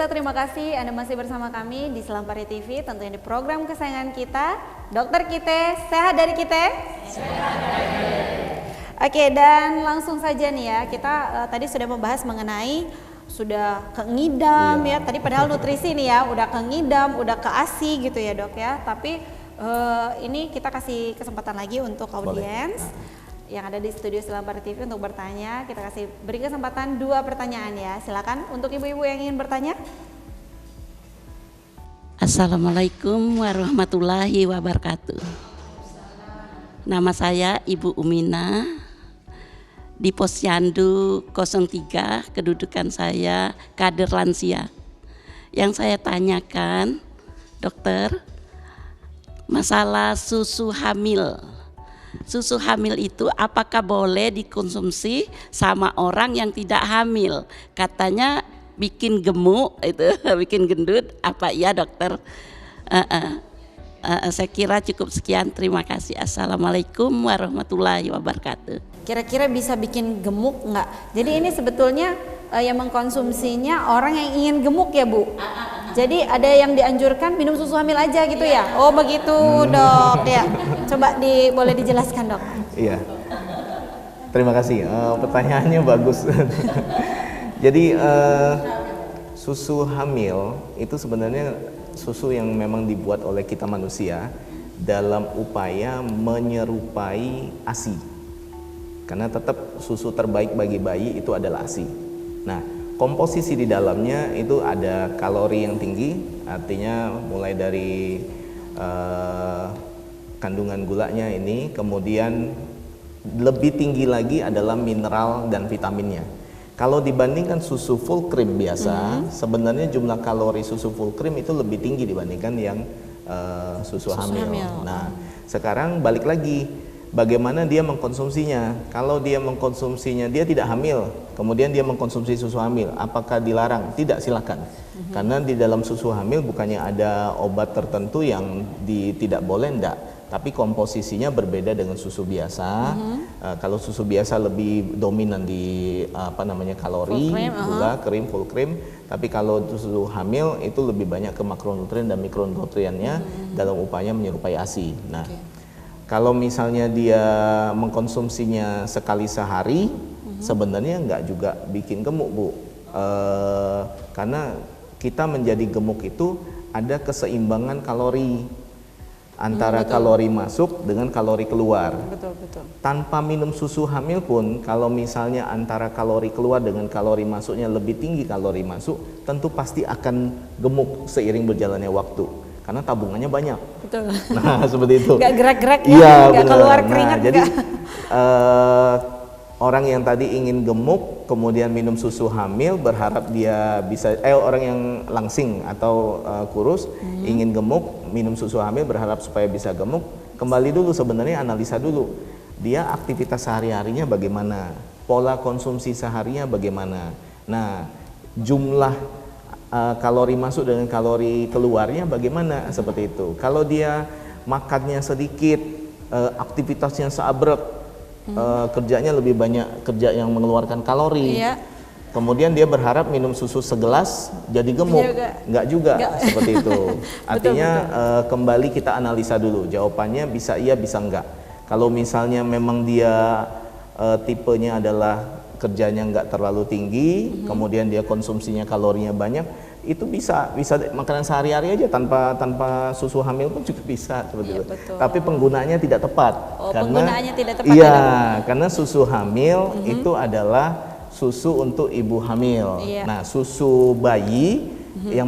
pemirsa, terima kasih Anda masih bersama kami di Selampari TV, tentunya di program kesayangan kita, Dokter Kite, Sehat dari Kite. Oke, dan langsung saja nih ya, kita tadi sudah membahas mengenai sudah ke ngidam ya, tadi padahal nutrisi nih ya, udah ke ngidam, udah ke ASI gitu ya dok ya, tapi ini kita kasih kesempatan lagi untuk audiens yang ada di studio Selampari TV untuk bertanya. Kita beri kesempatan 2 pertanyaan ya. Silakan untuk ibu-ibu yang ingin bertanya. Assalamualaikum warahmatullahi wabarakatuh. Nama saya Ibu Umina di Posyandu 03, kedudukan saya kader lansia. Yang saya tanyakan, dokter, masalah susu hamil. Susu hamil itu apakah boleh dikonsumsi sama orang yang tidak hamil? Katanya bikin gemuk itu, bikin gendut. Apa iya dokter? Saya kira cukup sekian. Terima kasih. Assalamualaikum warahmatullahi wabarakatuh. Kira-kira bisa bikin gemuk nggak? Jadi ini sebetulnya yang mengkonsumsinya orang yang ingin gemuk ya Bu? Jadi ada yang dianjurkan minum susu hamil aja gitu ya? Oh begitu dok ya. Coba boleh dijelaskan dok. Iya. Terima kasih. Pertanyaannya bagus. Jadi susu hamil itu sebenarnya susu yang memang dibuat oleh kita manusia dalam upaya menyerupai ASI. Karena tetap susu terbaik bagi bayi itu adalah ASI. Nah, komposisi di dalamnya itu ada kalori yang tinggi, artinya mulai dari kandungan gulanya ini, kemudian lebih tinggi lagi adalah mineral dan vitaminnya. Kalau dibandingkan susu full cream biasa, sebenarnya jumlah kalori susu full cream itu lebih tinggi dibandingkan yang susu hamil. Nah, sekarang balik lagi, bagaimana dia mengkonsumsinya. Kalau dia mengkonsumsinya, dia tidak hamil, kemudian dia mengkonsumsi susu hamil, apakah dilarang? Tidak, silakan. Karena di dalam susu hamil bukannya ada obat tertentu yang tidak boleh, enggak. Tapi komposisinya berbeda dengan susu biasa. Kalau susu biasa lebih dominan di kalori, gula, krim, full cream. Tapi kalau susu hamil itu lebih banyak ke makronutrien dan mikronutriennya dalam upaya menyerupai ASI. Nah, kalau misalnya dia mengkonsumsinya sekali sehari, sebenarnya nggak juga bikin gemuk Bu. Karena kita menjadi gemuk itu ada keseimbangan kalori antara kalori masuk dengan kalori keluar. Betul. Tanpa minum susu hamil pun, kalau misalnya antara kalori keluar dengan kalori masuknya lebih tinggi kalori masuk, tentu pasti akan gemuk seiring berjalannya waktu. Karena tabungannya banyak. Betul. Nah, seperti itu. Gak gerak-gerak ya, iya, gak keluar keringat. Nah, jadi orang yang tadi ingin gemuk, kemudian minum susu hamil, berharap dia bisa, orang yang langsing atau kurus, ingin gemuk, minum susu hamil, berharap supaya bisa gemuk. Kembali dulu sebenarnya analisa dulu, dia aktivitas sehari-harinya bagaimana, pola konsumsi seharinya bagaimana. Nah, jumlah kalori masuk dengan kalori keluarnya bagaimana, seperti itu. Kalau dia makannya sedikit, aktivitasnya seabrek, kerjanya lebih banyak kerja yang mengeluarkan kalori, kemudian dia berharap minum susu segelas jadi gemuk, nggak juga. Seperti itu. Artinya kembali kita analisa dulu, jawabannya bisa iya bisa enggak. Kalau misalnya memang dia tipenya adalah kerjanya nggak terlalu tinggi, kemudian dia konsumsinya kalorinya banyak, itu bisa makanan sehari-hari aja tanpa susu hamil pun juga bisa seperti itu. Betul. Tapi penggunaannya tidak tepat. Penggunaannya tidak tepat. Iya, karena susu hamil itu adalah susu untuk ibu hamil. Nah, susu bayi yang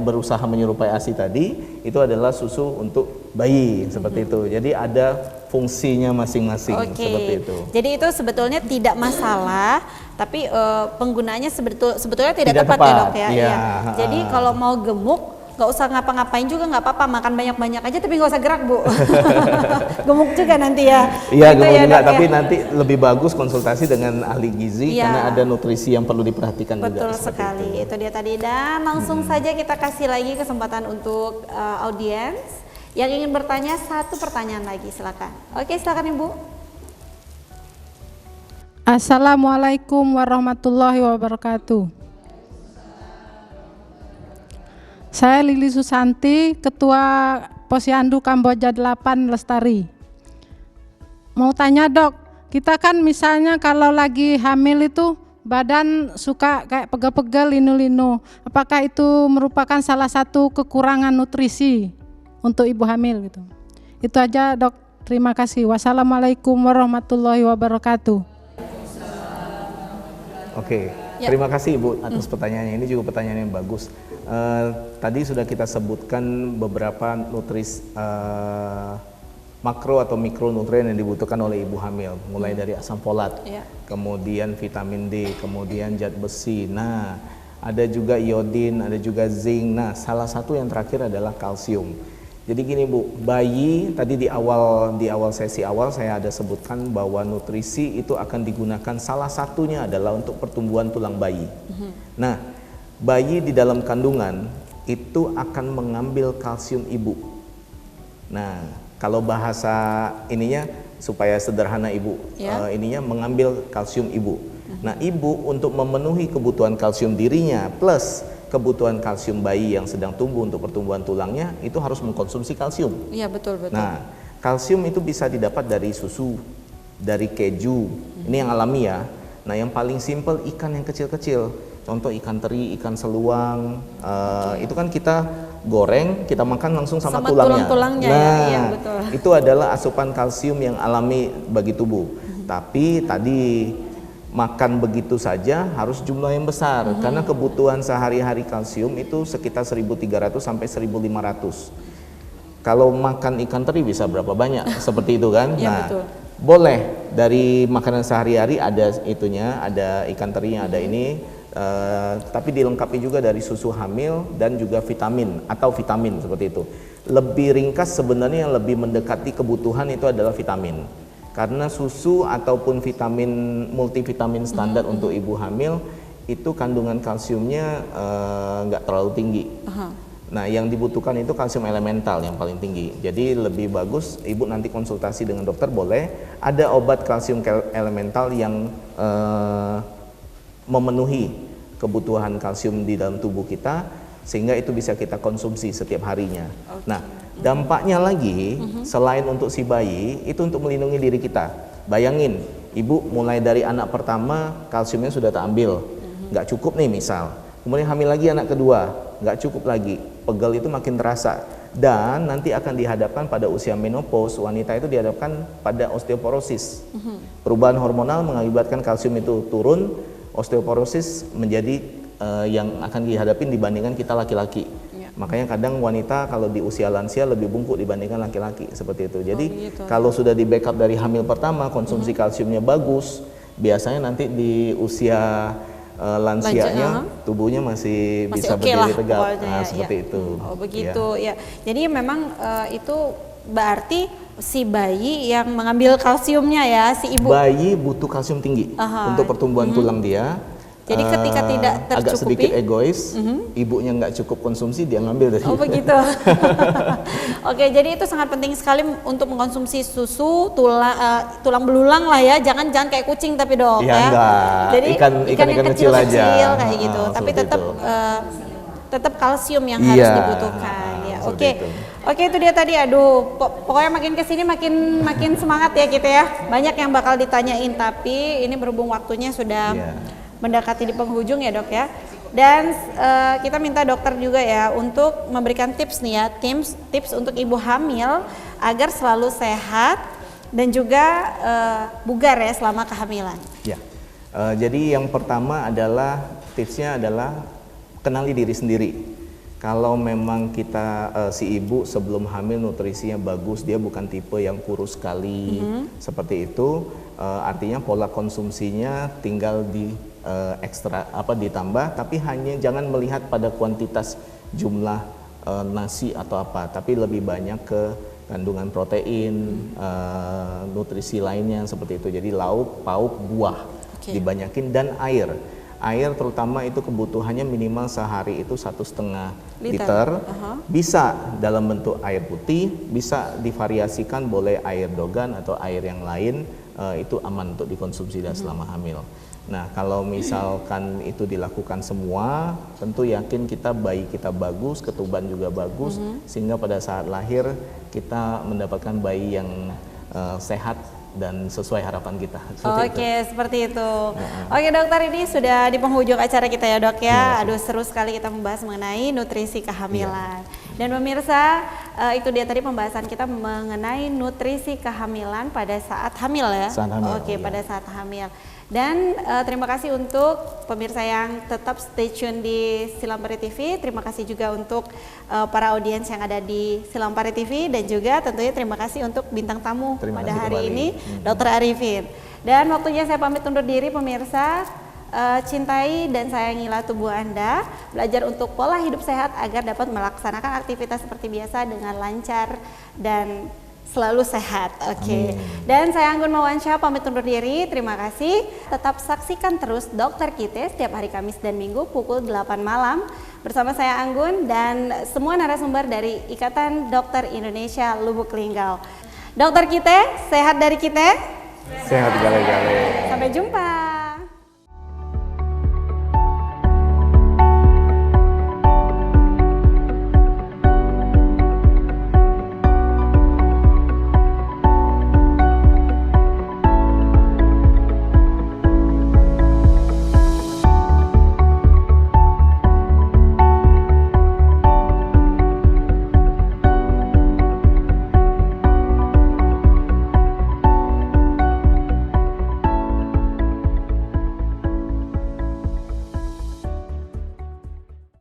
berusaha menyerupai ASI tadi itu adalah susu untuk bayi, seperti itu. Jadi ada fungsinya masing-masing, seperti itu. Jadi itu sebetulnya tidak masalah, tapi penggunaannya sebetulnya tidak tepat ya dok ya. Iya. Jadi kalau mau gemuk nggak usah ngapa-ngapain juga nggak apa-apa, makan banyak-banyak aja tapi nggak usah gerak Bu. Gemuk juga nanti ya. Iya gitu gemuk ya, juga, tapi nanti lebih bagus konsultasi dengan ahli gizi karena ada nutrisi yang perlu diperhatikan juga. Betul sekali, itu dia tadi. Dan langsung saja kita kasih lagi kesempatan untuk audiens yang ingin bertanya, 1 pertanyaan lagi, silakan. Oke, silakan Ibu. Assalamualaikum warahmatullahi wabarakatuh. Saya Lili Susanti, Ketua Posyandu Kamboja 8 Lestari. Mau tanya dok, kita kan misalnya kalau lagi hamil itu badan suka kayak pegel-pegel, linu-linu. Apakah itu merupakan salah satu kekurangan nutrisi untuk ibu hamil gitu? Itu aja dok, terima kasih. Wassalamualaikum warahmatullahi wabarakatuh. Oke, terima kasih Ibu atas pertanyaannya. Ini juga pertanyaan yang bagus. Tadi sudah kita sebutkan beberapa makro atau mikronutrien yang dibutuhkan oleh ibu hamil, mulai dari asam folat, kemudian vitamin D, kemudian zat besi. Nah, ada juga iodin, ada juga zinc. Nah, salah satu yang terakhir adalah kalsium. Jadi gini Bu, bayi tadi di awal sesi awal saya ada sebutkan bahwa nutrisi itu akan digunakan, salah satunya adalah untuk pertumbuhan tulang bayi. Nah, bayi di dalam kandungan itu akan mengambil kalsium ibu. Nah, kalau bahasa ininya supaya sederhana Ibu, ininya mengambil kalsium ibu. Nah, ibu untuk memenuhi kebutuhan kalsium dirinya plus kebutuhan kalsium bayi yang sedang tumbuh untuk pertumbuhan tulangnya itu harus mengkonsumsi kalsium. Iya, betul. Nah, kalsium itu bisa didapat dari susu, dari keju. Ini yang alami ya. Nah, yang paling simpel ikan yang kecil-kecil. Contoh ikan teri, ikan seluang. Itu kan kita goreng, kita makan langsung sama tulangnya. Tulang-tulangnya nah, iya, betul. Itu adalah asupan kalsium yang alami bagi tubuh. Tapi tadi makan begitu saja harus jumlah yang besar karena kebutuhan sehari-hari kalsium itu sekitar 1.300 sampai 1.500. Kalau makan ikan teri bisa berapa banyak seperti itu kan? Ya, betul. Boleh dari makanan sehari-hari ada itunya, ada ikan terinya, ada ini, tapi dilengkapi juga dari susu hamil dan juga vitamin atau vitamin seperti itu. Lebih ringkas sebenarnya yang lebih mendekati kebutuhan itu adalah vitamin. Karena susu ataupun vitamin multivitamin standar untuk ibu hamil itu kandungan kalsiumnya nggak terlalu tinggi. Nah, yang dibutuhkan itu kalsium elemental yang paling tinggi. Jadi lebih bagus ibu nanti konsultasi dengan dokter, boleh ada obat kalsium elemental yang memenuhi kebutuhan kalsium di dalam tubuh kita sehingga itu bisa kita konsumsi setiap harinya. Nah, dampaknya lagi selain untuk si bayi itu untuk melindungi diri kita. Bayangin, ibu mulai dari anak pertama kalsiumnya sudah tak ambil, nggak cukup nih misal. Kemudian hamil lagi anak kedua, nggak cukup lagi, pegel itu makin terasa. Dan nanti akan dihadapkan pada usia menopause, wanita itu dihadapkan pada osteoporosis. Perubahan hormonal mengakibatkan kalsium itu turun, osteoporosis menjadi yang akan dihadapi dibandingkan kita laki-laki. Makanya kadang wanita kalau di usia lansia lebih bungkuk dibandingkan laki-laki seperti itu. Jadi kalau sudah di backup dari hamil pertama, konsumsi kalsiumnya bagus, biasanya nanti di usia lansianya tubuhnya masih bisa berdiri tegak. Nah, seperti itu. Oh, begitu ya. Jadi memang itu berarti si bayi yang mengambil kalsiumnya ya, si ibu. Bayi butuh kalsium tinggi untuk pertumbuhan tulang dia. Jadi ketika tidak tercukupi, agak sedikit egois, ibunya nggak cukup konsumsi, dia ngambil dari. Oh begitu. Oke, jadi itu sangat penting sekali untuk mengkonsumsi susu, tulang belulang lah ya, jangan kayak kucing tapi dok ya. Enggak. Jadi ikan kecil aja kayak gitu, tapi tetap kalsium yang harus dibutuhkan ya. Oke, itu dia tadi. Aduh, pokoknya makin kesini makin semangat ya kita ya. Banyak yang bakal ditanyain, tapi ini berhubung waktunya sudah mendekati di penghujung ya dok ya. Dan kita minta dokter juga ya untuk memberikan tips nih ya, tips untuk ibu hamil agar selalu sehat dan juga bugar ya selama kehamilan. Ya, jadi yang pertama adalah tipsnya adalah kenali diri sendiri. Kalau memang kita si ibu sebelum hamil nutrisinya bagus, dia bukan tipe yang kurus sekali seperti itu, artinya pola konsumsinya tinggal ditambah, tapi hanya jangan melihat pada kuantitas jumlah nasi atau apa, tapi lebih banyak ke kandungan protein, nutrisi lainnya seperti itu. Jadi lauk, pauk, buah dibanyakin dan air. Air terutama itu kebutuhannya minimal sehari itu 1,5 liter. Bisa dalam bentuk air putih, bisa divariasikan, boleh air dogan atau air yang lain, itu aman untuk dikonsumsi selama hamil. Nah, kalau misalkan itu dilakukan semua, tentu yakin kita bayi kita bagus, ketuban juga bagus, sehingga pada saat lahir kita mendapatkan bayi yang sehat dan sesuai harapan kita. Seperti itu. Oke dokter, ini sudah di penghujung acara kita ya dok ya. Aduh seru sekali kita membahas mengenai nutrisi kehamilan. Dan pemirsa, itu dia tadi pembahasan kita mengenai nutrisi kehamilan pada saat hamil ya. Saat hamil, pada saat hamil. Dan terima kasih untuk pemirsa yang tetap stay tune di Silampari TV. Terima kasih juga untuk para audiens yang ada di Silampari TV, dan juga tentunya terima kasih untuk bintang tamu pada hari ini, Dr. Arifin. Dan waktunya saya pamit undur diri pemirsa. Cintai dan sayangilah tubuh Anda, belajar untuk pola hidup sehat agar dapat melaksanakan aktivitas seperti biasa dengan lancar dan selalu sehat. Dan saya Anggun Mawansyah pamit undur diri. Terima kasih. Tetap saksikan terus Dokter Kita setiap hari Kamis dan Minggu pukul 8 malam bersama saya Anggun dan semua narasumber dari Ikatan Dokter Indonesia Lubuk Linggau. Dokter Kita, sehat dari kita, sehat gale-gale. sampai jumpa.